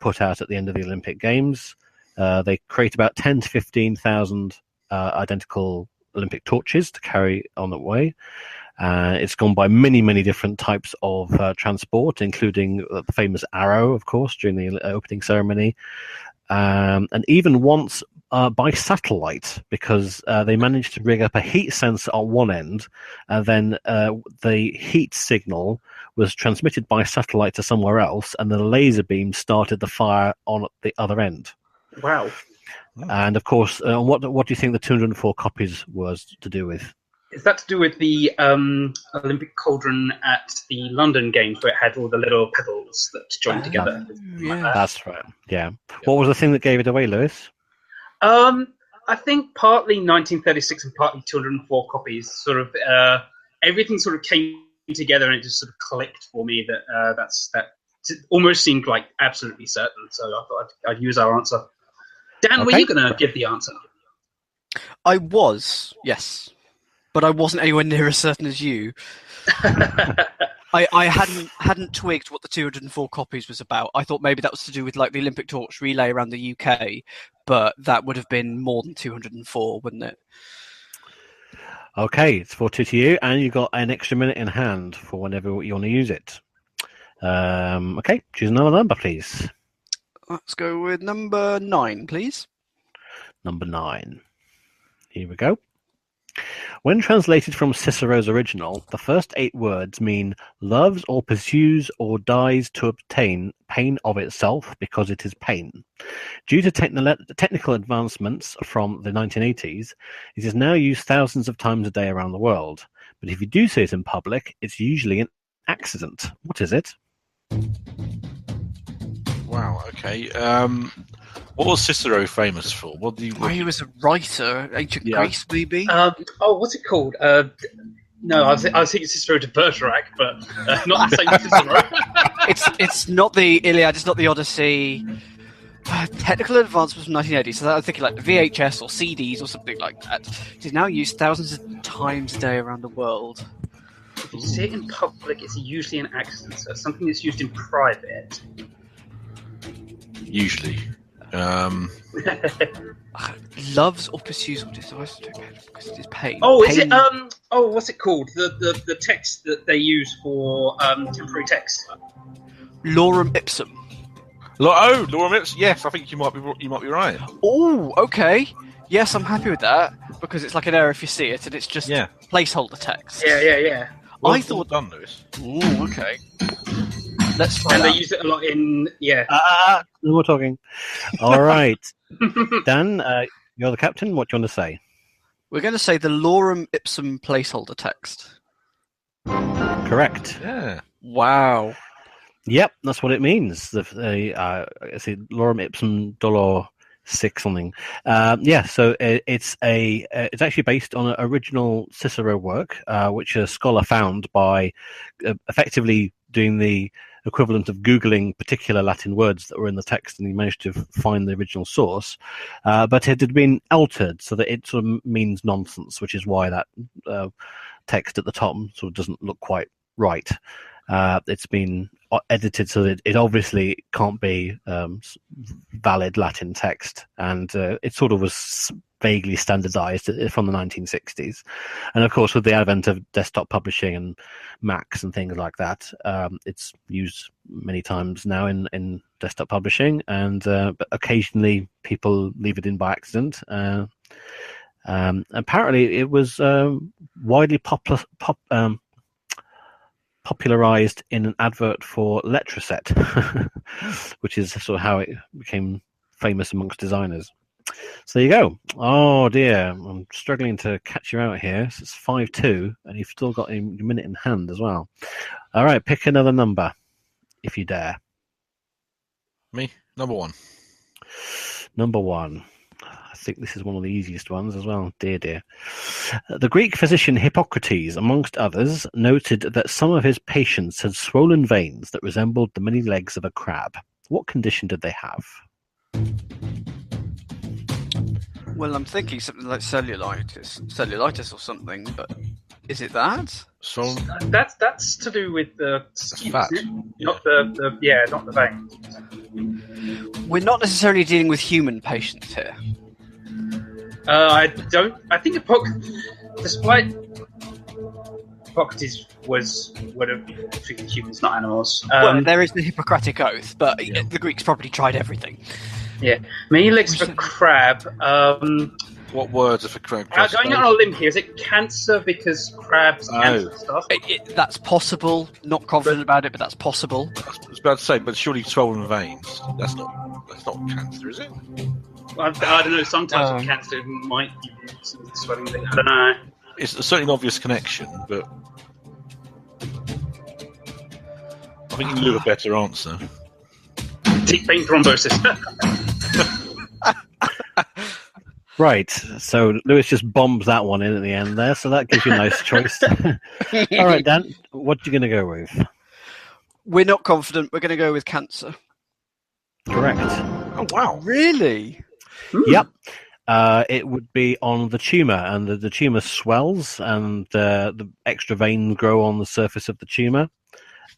put out at the end of the Olympic Games. They create about 10 to 15,000 identical Olympic torches to carry on the way. It's gone by many, many different types of transport, including the famous arrow, of course, during the opening ceremony, and even once by satellite, because they managed to rig up a heat sensor on one end, and then the heat signal was transmitted by satellite to somewhere else, and the laser beam started the fire on the other end. Wow. And of course, what do you think the 204 copies was to do with? Is that to do with the Olympic cauldron at the London Games, where it had all the little pebbles that joined together? That's right. Yeah. What was the thing that gave it away, Lewis? I think partly 1936 and partly 204 copies. Sort of everything sort of came together, and it just sort of clicked for me that that almost seemed like absolutely certain. So I thought I'd use our answer. Dan, were you going to give the answer? I was, yes. But I wasn't anywhere near as certain as you. I hadn't twigged what the 204 copies was about. I thought maybe that was to do with like the Olympic torch relay around the UK, but that would have been more than 204, wouldn't it? Okay, it's 4-2 to you, and you've got an extra minute in hand for whenever you want to use it. Okay, choose another number, please. Let's go with number 9, please. Number 9. Here we go. When translated from Cicero's original, the first 8 words mean loves or pursues or dies to obtain pain of itself because it is pain. Due to technical advancements from the 1980s, it is now used thousands of times a day around the world. But if you do say it in public, it's usually an accident. What is it? Wow, okay. What was Cicero famous for? He was a writer, ancient Greece, maybe. What's it called? No, I was thinking Cicero de Bergerac, but not the same Cicero. It's not the Iliad, it's not the Odyssey. Technical advancements from 1980, so I'm thinking like VHS or CDs or something like that. It is now used thousands of times a day around the world. If you say it in public, it's usually an accident, so it's something that's used in private. Usually. Loves or pursues or desires to pain because it is pain. Oh, pain. is it what's it called? The text that they use for temporary text. Lorem ipsum. Lorem ipsum. Yes, I think you might be right. Oh, okay. Yes, I'm happy with that because it's like an error if you see it, and it's just placeholder text. Yeah. Well, I thought done, Lewis. Oh, okay. Let's try and that. They use it a lot in No more talking. All right, Dan, you're the captain. What do you want to say? We're going to say the lorem ipsum placeholder text. Correct. Yeah. Wow. Yep, that's what it means. The lorem ipsum dolor 6 something. So it's actually based on an original Cicero work, which a scholar found by effectively doing the equivalent of Googling particular Latin words that were in the text, and he managed to find the original source. But it had been altered so that it sort of means nonsense, which is why that text at the top sort of doesn't look quite right. It's been edited so that it obviously can't be valid Latin text, and it sort of was vaguely standardized from the 1960s. And of course, with the advent of desktop publishing and Macs and things like that, it's used many times now in desktop publishing, and but occasionally people leave it in by accident. Apparently, it was widely popularized in an advert for Letraset, which is sort of how it became famous amongst designers. So there you go. Oh dear, I'm struggling to catch you out here. So it's 5-2, and you've still got a minute in hand as well. All right, pick another number, if you dare. Me, number 1. Number 1. I think this is one of the easiest ones as well. Dear. The Greek physician Hippocrates, amongst others, noted that some of his patients had swollen veins that resembled the many legs of a crab. What condition did they have? Well, I'm thinking something like cellulitis or something, but is it that? So that's to do with the skin, fat. not the vein. We're not necessarily dealing with human patients here. I think despite Hippocrates would have treated humans, not animals. Well, there is the Hippocratic Oath, but the Greeks probably tried everything. Yeah, many legs for crab. What words are for crab? Going on a limb here, is it cancer because crabs cancer stuff? That's possible. Not confident about it, but that's possible. I was about to say, but surely swollen veins. That's not cancer, is it? Well, I don't know. Sometimes with cancer might give you some swelling thing. I don't know. It's certainly an obvious connection, but I think you can do a better answer. Deep vein thrombosis. Right, so Lewis just bombs that one in at the end there, so that gives you a nice choice. All right, Dan, what are you going to go with? We're not confident. We're going to go with cancer. Correct. Oh, wow. Really? Yep. It would be on the tumour, and the tumour swells, and the extra veins grow on the surface of the tumour,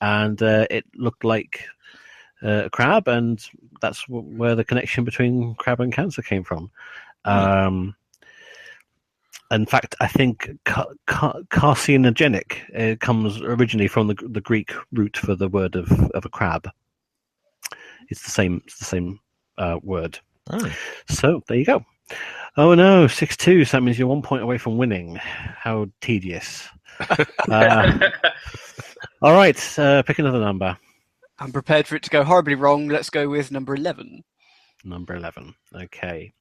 and it looked like a crab, and that's where the connection between crab and cancer came from. In fact, I think carcinogenic comes originally from the Greek root for the word of a crab. It's the same word. Oh. So there you go. Oh no, 6-2. So that means you're 1 point away from winning. How tedious. All right, pick another number. I'm prepared for it to go horribly wrong. Let's go with number 11. Number 11. Okay.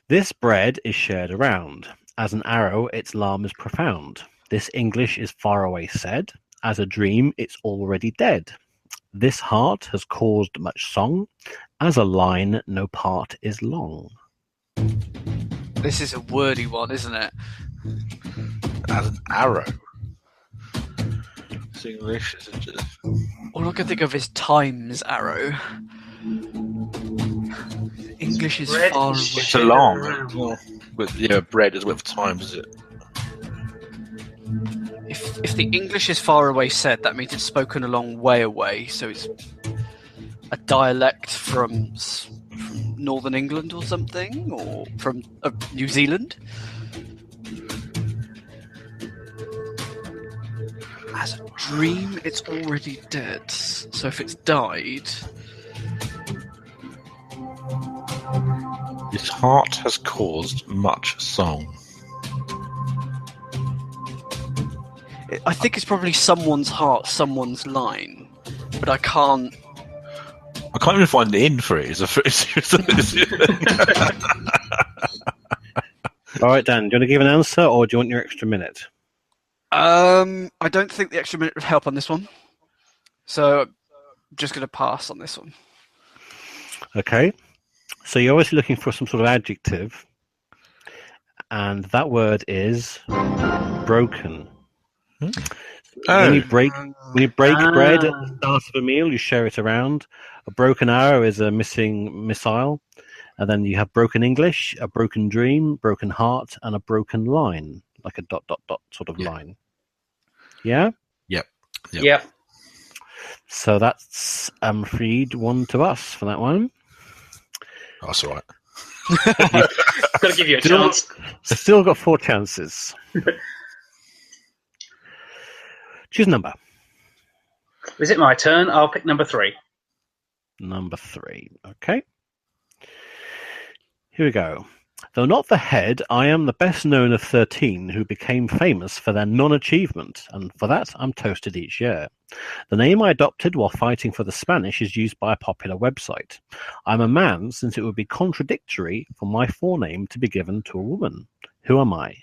This bread is shared around. As an arrow, its alarm is profound. This English is far away said. As a dream, it's already dead. This heart has caused much song. As a line, no part is long. This is a wordy one, isn't it? As an arrow. It's English. All I can think of is times arrow. English is Bread far is away. It's a long. Well, with bread is with times, is it? If the English is far away said, that means it's spoken a long way away. So it's a dialect from Northern England or something, or from New Zealand. As a dream, it's already dead. So if it's died, This heart has caused much song. I think it's probably someone's heart, someone's line, but I can't. I can't even find the in for it. All right, Dan, do you want to give an answer, or do you want your extra minute? I don't think the extra minute would help on this one, so I'm just going to pass on this one. Okay. So you're obviously looking for some sort of adjective, and that word is broken. When you break bread at the start of a meal, you share it around. A broken arrow is a missing missile. And then you have broken English, a broken dream, broken heart, and a broken line, like a ... sort of line. Yeah? Yep. So that's freed one to us for that one. Oh, that's all right. Got to give you a chance. Still got 4 chances. Choose a number. Is it my turn? I'll pick number 3. Number 3. Okay. Here we go. Though not the head, I am the best known of 13 who became famous for their non-achievement, and for that I'm toasted each year. The name I adopted while fighting for the Spanish is used by a popular website. I'm a man, since it would be contradictory for my forename to be given to a woman. Who am I?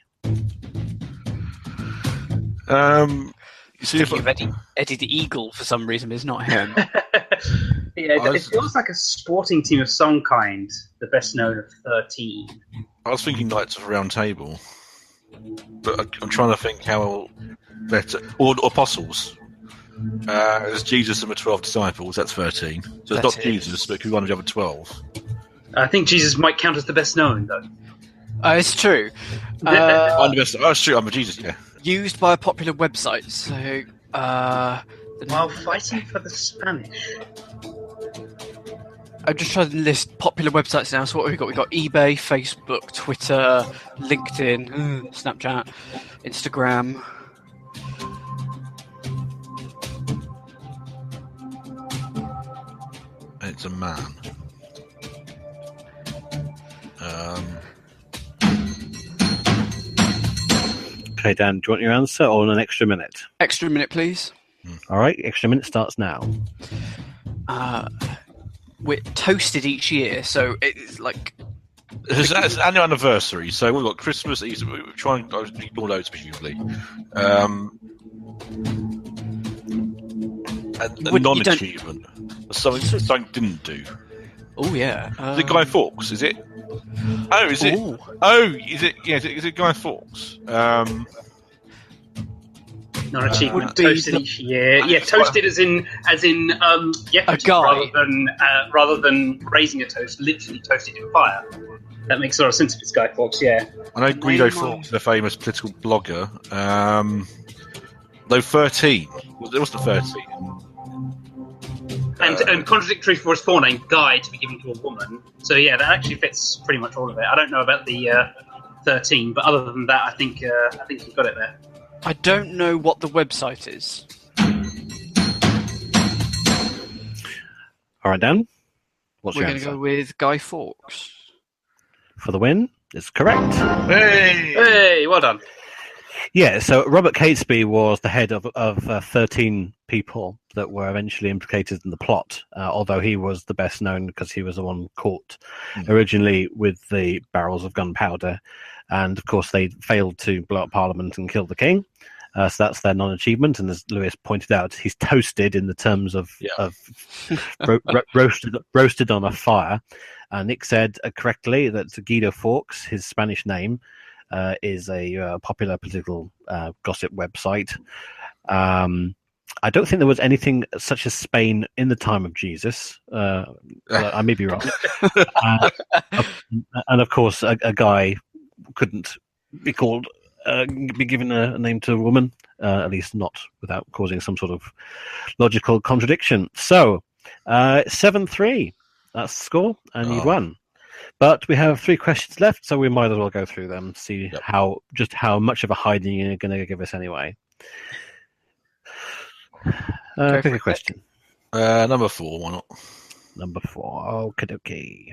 You see, if Eddie the Eagle for some reason, but it's not him. It feels like a sporting team of some kind, the best known of 13. I was thinking Knights of the Round Table, but I'm trying to think how better. Or Apostles. There's Jesus and the 12 disciples, that's 13. So it's not Jesus, but it could be one of the other 12. I think Jesus might count as the best known, though. It's true. I'm the best. Oh, it's true, I'm a Jesus, yeah. Used by a popular website, so... While fighting for the Spanish. I'm just trying to list popular websites now. So what have we got? We've got eBay, Facebook, Twitter, LinkedIn, Snapchat, Instagram. It's a man. Okay, Dan, do you want your answer or an extra minute? Extra minute, please. All right, extra minute starts now. We're toasted each year, so it's like... It's an annual anniversary, so we've got Christmas, Easter, we're trying to ignore those, presumably. A non-achievement. Something didn't do. Oh, yeah. Is it Guy Fawkes? Is it? Oh, is it? Ooh. Oh, is it? Yeah, is it Guy Fawkes? Non-achievement toasted each year. Yeah, toasted as in a guy rather than raising a toast, literally toasted in fire. That makes a lot of sense if it's Guy Fawkes. Yeah. I know Guido Fawkes, the famous political blogger. Though 13, it wasn't 13. And contradictory for his forename, Guy, to be given to a woman. So yeah, that actually fits pretty much all of it. I don't know about the 13, but other than that, I think you've got it there. I don't know what the website is. All right, Dan. What's We're your going to answer? go with Guy Fawkes. For the win, it's correct. Hey, well done. Yeah, so Robert Catesby was the head of 13 people that were eventually implicated in the plot, although he was the best known because he was the one caught originally with the barrels of gunpowder. And, of course, they failed to blow up Parliament and kill the king. So that's their non-achievement. And as Lewis pointed out, he's toasted in the terms of roasted on a fire. Nick said correctly that Guido Fawkes, his Spanish name, is a popular political gossip website. I don't think there was anything such as Spain in the time of Jesus. I may be wrong. And of course, a guy couldn't be called, be given a name to a woman, at least not without causing some sort of logical contradiction. So, 7-3, that's the score, and you've won. But we have 3 questions left, so we might as well go through them, see how much of a hiding you're going to give us anyway. Pick a question. Number 4, why not? Number 4, okie.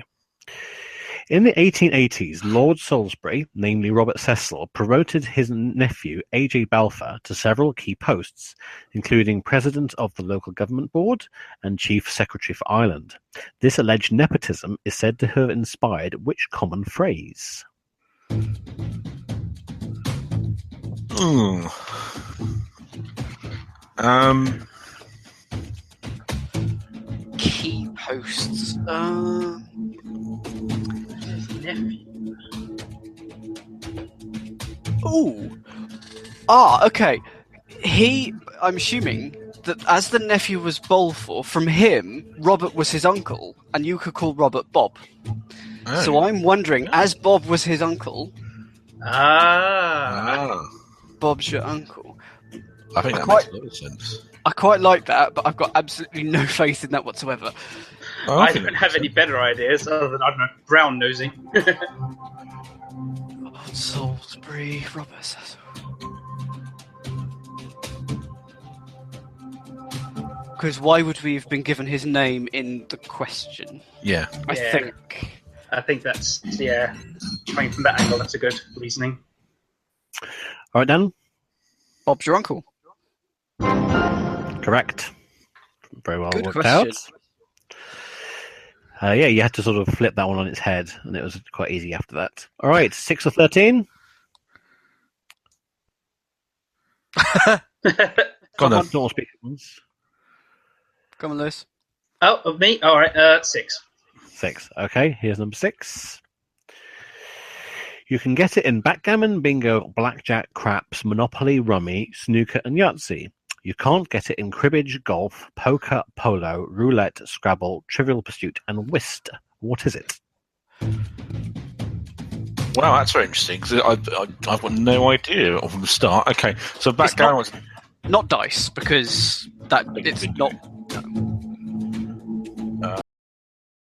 In the 1880s, Lord Salisbury, namely Robert Cecil, promoted his nephew A.J. Balfour to several key posts, including President of the Local Government Board and Chief Secretary for Ireland. This alleged nepotism is said to have inspired which common phrase? Key posts. Okay. I'm assuming that as the nephew was Balfour, from him, Robert was his uncle, and you could call Robert Bob. Oh. So I'm wondering, as Bob was his uncle, Bob's your uncle. I think that makes a lot of sense. I quite like that, but I've got absolutely no faith in that whatsoever. I don't have any better ideas other than, I don't know, brown nosing. Salisbury, Robert Cecil. Because why would we have been given his name in the question? Yeah. I think that's, coming from that angle, that's a good reasoning. All right, Dan? Bob's your uncle. Correct. Very well Good worked question. out. You had to sort of flip that one on its head, and it was quite easy after that. All right, 6 or 13? Come on. Don't speak at once. Come on, Lewis. Oh, of me? All right, 6. 6. Okay, here's number 6. You can get it in backgammon, bingo, blackjack, craps, monopoly, rummy, snooker, and Yahtzee. You can't get it in cribbage, golf, poker, polo, roulette, Scrabble, Trivial Pursuit, and whist. What is it? Wow, that's very interesting, because I've got no idea from the start. Okay, so backgammon was... Not dice, because it's not...